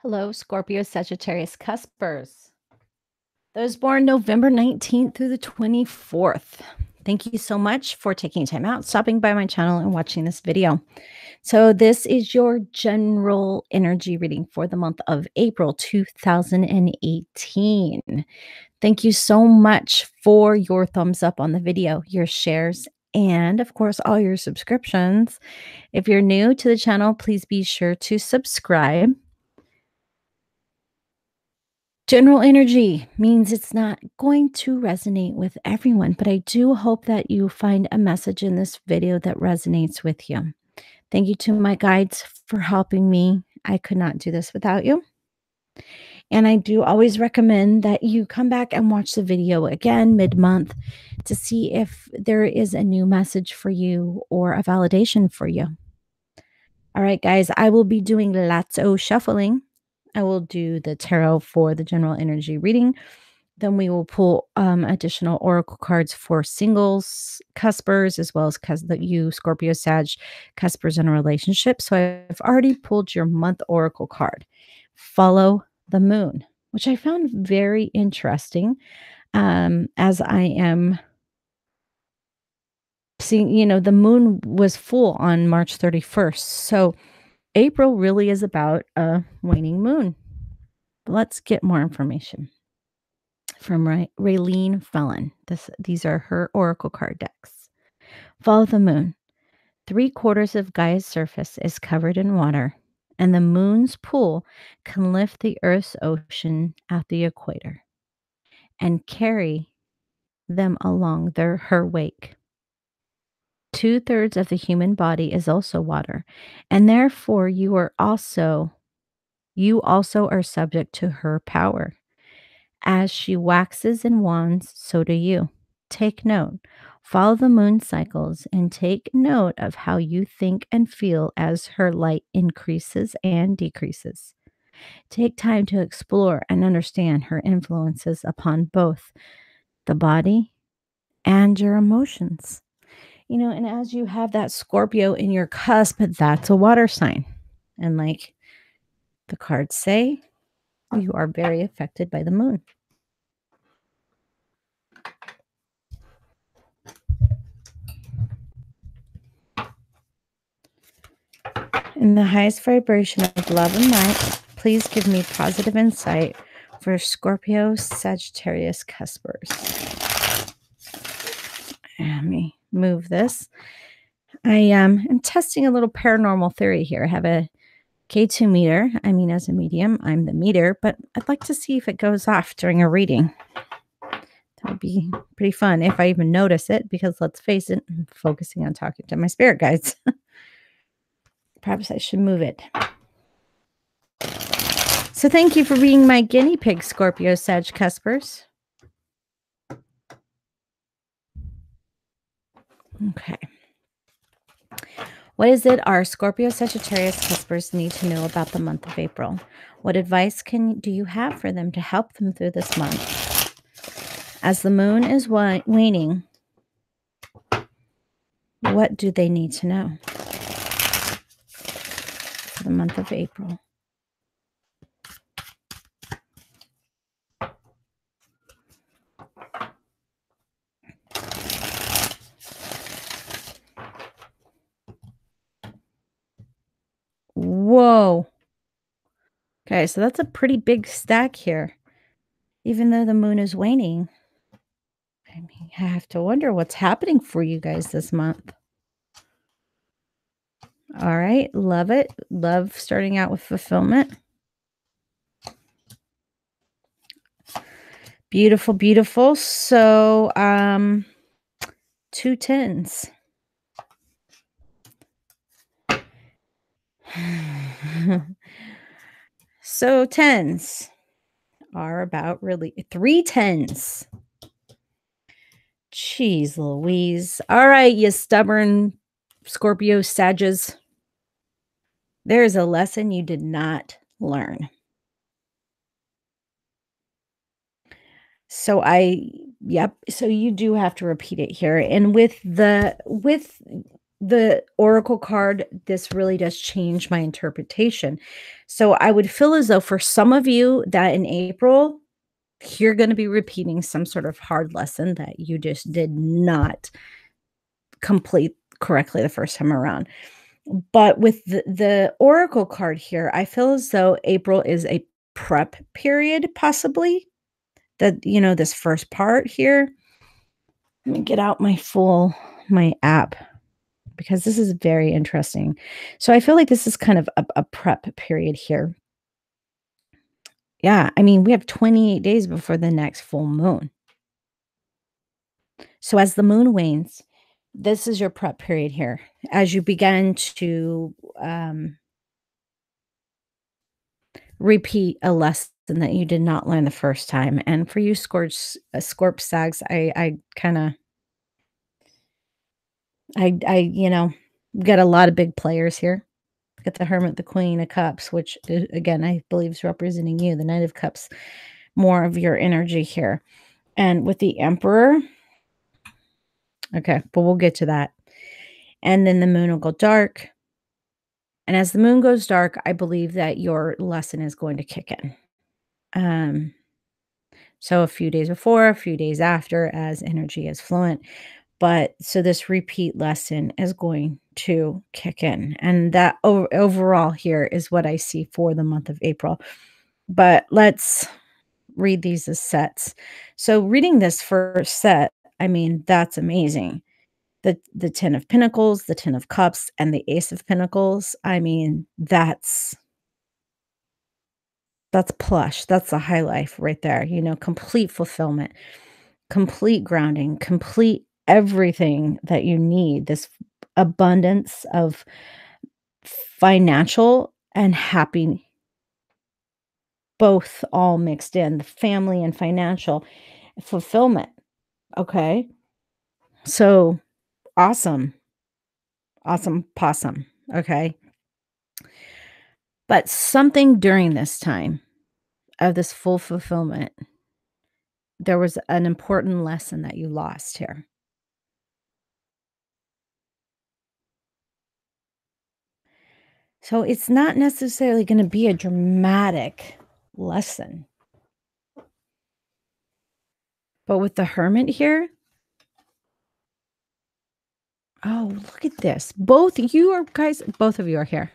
Hello, Scorpio, Sagittarius, CUSPERS. Those born November 19th through the 24th. Thank you so much for taking time out, stopping by my channel, and watching this video. So, this is your general energy reading for the month of April 2018. Thank you so much for your thumbs up on the video, your shares, and of course, all your subscriptions. If you're new to the channel, please be sure to subscribe. General energy means it's not going to resonate with everyone, but I do hope that you find a message in this video that resonates with you. Thank you to my guides for helping me. I could not do this without you. And I do always recommend that you come back and watch the video again mid-month to see if there is a new message for you or a validation for you. All right, guys, I will be doing lots of shuffling. I will do the tarot for the general energy reading. Then we will pull additional oracle cards for singles, cuspers, as well as you, Scorpio, Sag, cuspers in a relationship. So I've already pulled your month oracle card. Follow the moon, which I found very interesting as I am seeing, the moon was full on March 31st. So April really is about a waning moon. Let's get more information from Raylene Fallon. These are her oracle card decks. Follow the moon. 3/4 of Gaia's surface is covered in water, and the moon's pull can lift the Earth's ocean at the equator and carry them along her wake. 2/3 of the human body is also water, and therefore you also are subject to her power. As she waxes and wanes, so do you. Take note. Follow the moon cycles and take note of how you think and feel as her light increases and decreases. Take time to explore and understand her influences upon both the body and your emotions. And as you have that Scorpio in your cusp, that's a water sign. And like the cards say, you are very affected by the moon. In the highest vibration of love and light, please give me positive insight for Scorpio, Sagittarius, cuspers. Let me move this. I am testing a little paranormal theory here. I have a K2 meter. As a medium, I'm the meter, but I'd like to see if it goes off during a reading. That would be pretty fun if I even notice it, because let's face it, I'm focusing on talking to my spirit guides. Perhaps I should move it. So thank you for being my guinea pig, Scorpio, Sag, cuspers. Okay. What is it our Scorpio, Sagittarius, cuspers need to know about the month of April? What advice do you have for them to help them through this month? As the moon is waning, what do they need to know for the month of April? Whoa. Okay, so that's a pretty big stack here. Even though the moon is waning, I have to wonder what's happening for you guys this month. All right, love it. Love starting out with fulfillment. Beautiful, beautiful. So, 2 10s. So 10s are about 3 10s. Jeez Louise. All right, you stubborn Scorpio Sages. There's a lesson you did not learn. So so you do have to repeat it here. And with the oracle card, this really does change my interpretation. So I would feel as though for some of you that in April, you're going to be repeating some sort of hard lesson that you just did not complete correctly the first time around. But with the oracle card here, I feel as though April is a prep period, possibly. That, this first part here. Let me get out my app because this is very interesting. So I feel like this is kind of a prep period here. Yeah, I mean, we have 28 days before the next full moon. So as the moon wanes, this is your prep period here. As you begin to repeat a lesson that you did not learn the first time. And for you Scorp Sags, I kind of I get a lot of big players here. Get the Hermit, the Queen of Cups, which again I believe is representing you. The Knight of Cups, more of your energy here. And with the Emperor, okay, but we'll get to that. And then the moon will go dark. And as the moon goes dark, I believe that your lesson is going to kick in. Um, so a few days before, a few days after, as energy is fluent. But so this repeat lesson is going to kick in. And that overall here is what I see for the month of April. But let's read these as sets. So reading this first set, I mean, that's amazing. The 10 of Pentacles, the 10 of Cups, and the Ace of Pentacles. I mean, that's plush. That's the high life right there. Complete fulfillment, complete grounding, complete everything that you need. This abundance of financial and happy, both all mixed in, the family and financial fulfillment. Okay. So awesome. Awesome possum. Okay. But something during this time of this full fulfillment, there was an important lesson that you lost here. So it's not necessarily going to be a dramatic lesson. But with the Hermit here, oh, look at this. Both of you are here.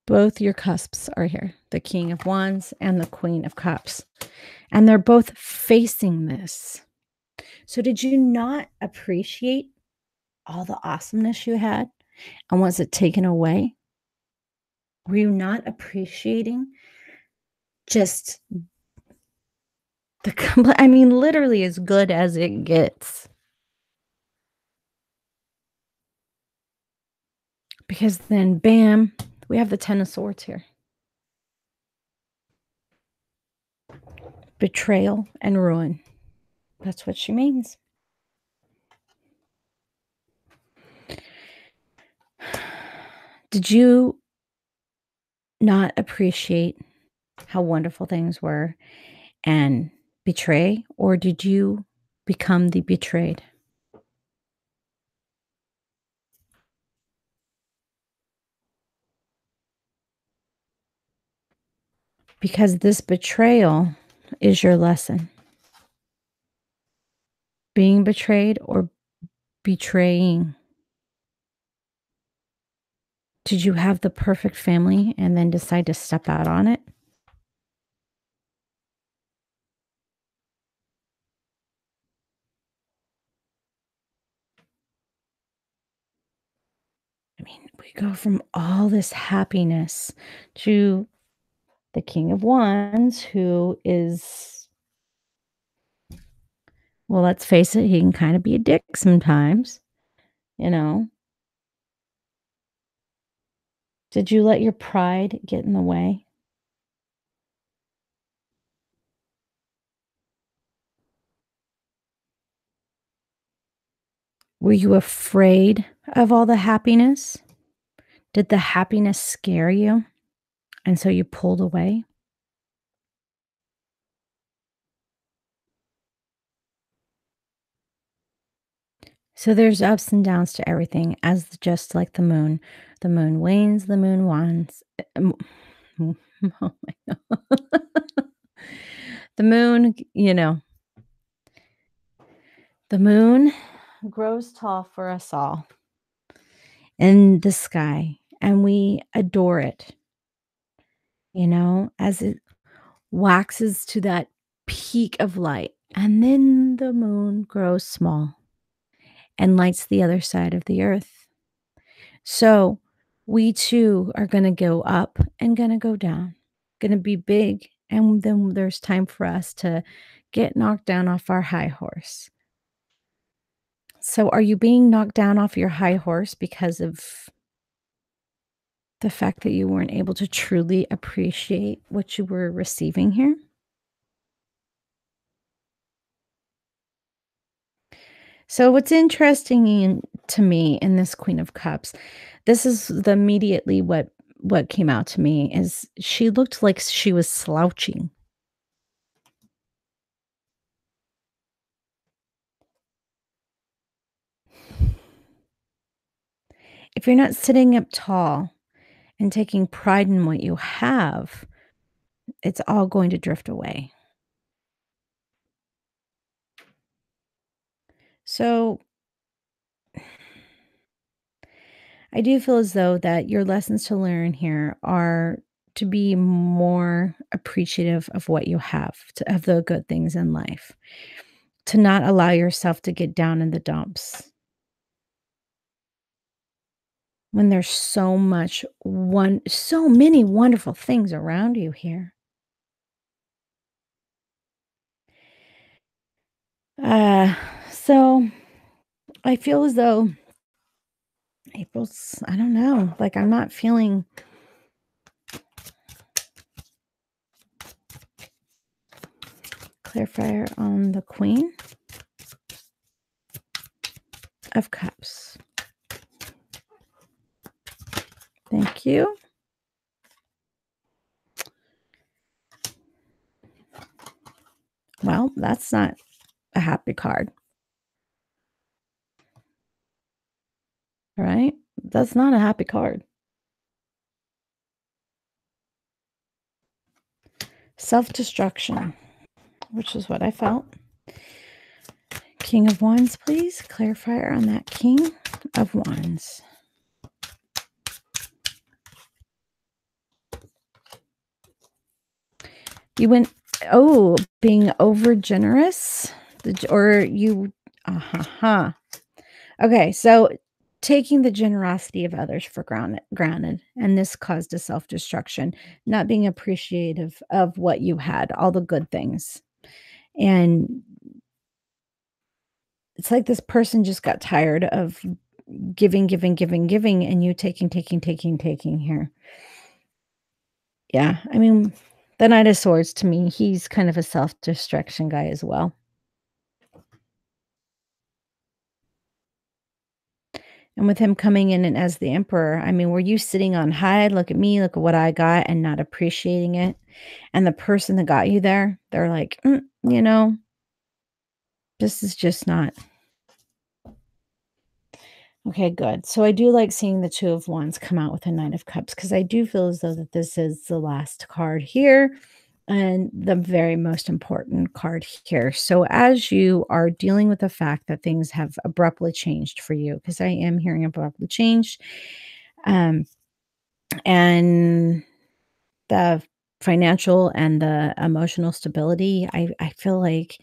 Both your cusps are here. The King of Wands and the Queen of Cups. And they're both facing this. So did you not appreciate all the awesomeness you had? And was it taken away? Were you not appreciating just I mean, literally as good as it gets? Because then, bam, we have the 10 of Swords here. Betrayal and ruin. That's what she means. Did you not appreciate how wonderful things were and betray, or did you become the betrayed? Because this betrayal is your lesson. Being betrayed or betraying. Did you have the perfect family and then decide to step out on it? I mean, we go from all this happiness to the King of Wands, who is, well, let's face it, he can kind of be a dick sometimes, you know? Did you let your pride get in the way? Were you afraid of all the happiness? Did the happiness scare you? And so you pulled away? So there's ups and downs to everything, as just like the moon. The moon wanes, the moon wants. Oh my God. The moon, the moon grows tall for us all in the sky, and we adore it, as it waxes to that peak of light. And then the moon grows small and lights the other side of the earth. So we too are going to go up and going to go down, going to be big. And then there's time for us to get knocked down off our high horse. So are you being knocked down off your high horse because of the fact that you weren't able to truly appreciate what you were receiving here? So what's interesting to me in this Queen of Cups, this is the immediately what came out to me is she looked like she was slouching. If you're not sitting up tall and taking pride in what you have, it's all going to drift away. So I do feel as though that your lessons to learn here are to be more appreciative of what you have, of the good things in life, to not allow yourself to get down in the dumps when there's so many wonderful things around you here. Uh, so I feel as though I don't know, like I'm not feeling clarifier on the Queen of Cups. Thank you. Well, that's not a happy card, right? That's not a happy card. Self-destruction, which is what I felt. King of Wands, please. Clarifier on that King of Wands. You went, oh, being over generous, or you, Okay, so taking the generosity of others for granted, and this caused a self-destruction, not being appreciative of what you had, all the good things. And it's like this person just got tired of giving, giving, giving, giving, and you taking, taking, taking, taking here. Yeah, I mean, the Knight of Swords to me, he's kind of a self-destruction guy as well. And with him coming in and as the emperor, I mean, were you sitting on high, look at me, look at what I got, and not appreciating it? And the person that got you there, they're like, this is just not okay, good. So I do like seeing the Two of Wands come out with a Knight of Cups because I do feel as though that this is the last card here and the very most important card here. So as you are dealing with the fact that things have abruptly changed for you, because I am hearing abruptly changed, um, and the financial and the emotional stability, I feel like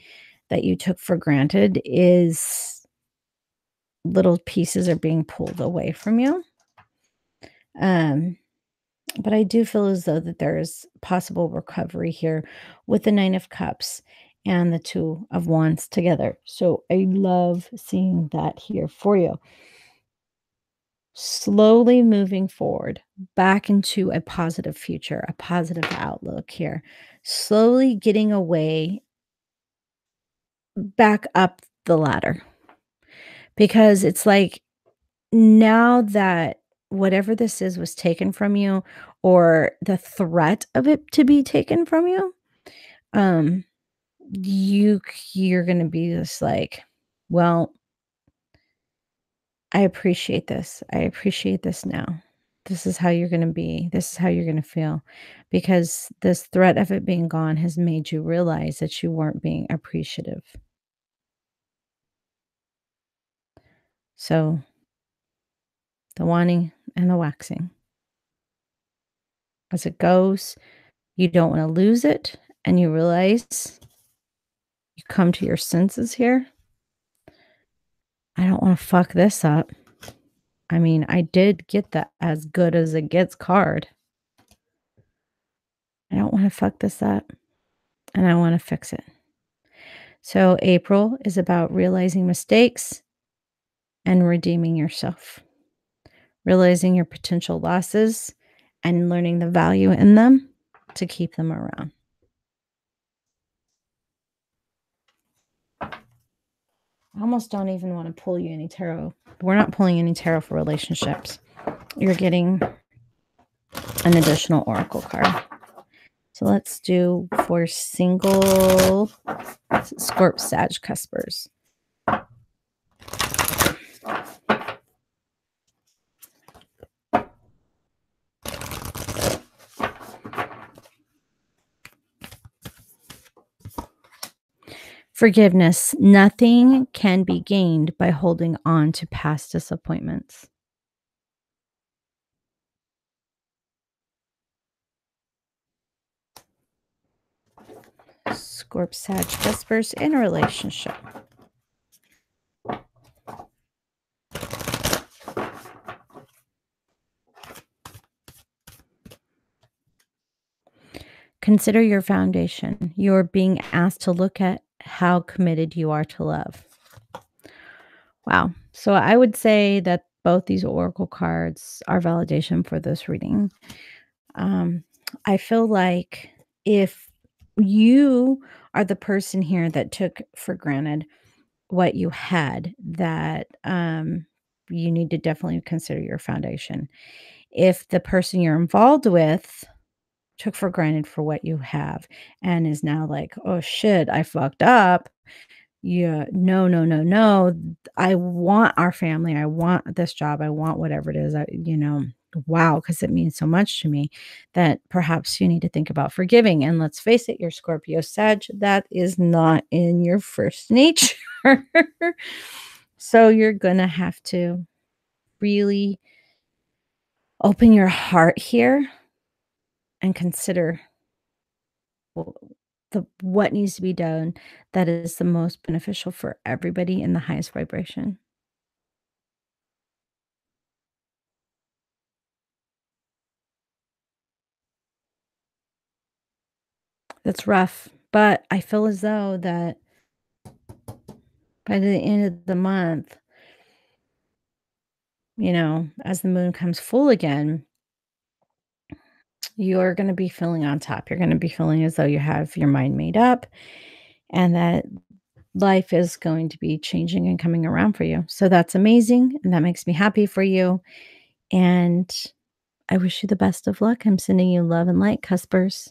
that you took for granted is little pieces are being pulled away from you. Um, but I do feel as though that there is possible recovery here with the Nine of Cups and the Two of Wands together. So I love seeing that here for you. Slowly moving forward back into a positive future, a positive outlook here. Slowly getting away back up the ladder because it's like now that whatever this is was taken from you or the threat of it to be taken from you, um, you're gonna be just like, well, I appreciate this. I appreciate this now. This is how you're going to be. This is how you're going to feel because this threat of it being gone has made you realize that you weren't being appreciative. So, the wanting and the waxing. As it goes, you don't want to lose it and you realize you come to your senses here. I don't want to fuck this up. I mean, I did get the as good as it gets card. I don't want to fuck this up and I want to fix it. So, April is about realizing mistakes and redeeming yourself, realizing your potential losses and learning the value in them to keep them around. I almost don't even want to pull you any tarot. We're not pulling any tarot for relationships. You're getting an additional oracle card. So let's do for single Scorp Sag Cuspers. Forgiveness. Nothing can be gained by holding on to past disappointments. Scorp Sag Cuspers in a relationship. Consider your foundation. You're being asked to look at how committed you are to love. Wow. So I would say that both these oracle cards are validation for this reading. Um, I feel like if you are the person here that took for granted what you had, that you need to definitely consider your foundation. If the person you're involved with took for granted for what you have and is now like, oh shit, I fucked up. Yeah, no, no, no, no. I want our family. I want this job. I want whatever it is. Wow, because it means so much to me that perhaps you need to think about forgiving. And let's face it, your Scorpio Sag, that is not in your first nature. So you're going to have to really open your heart here and consider what needs to be done that is the most beneficial for everybody in the highest vibration. That's rough, but I feel as though that by the end of the month, as the moon comes full again, you're going to be feeling on top. You're going to be feeling as though you have your mind made up and that life is going to be changing and coming around for you. So that's amazing. And that makes me happy for you. And I wish you the best of luck. I'm sending you love and light, Cuspers.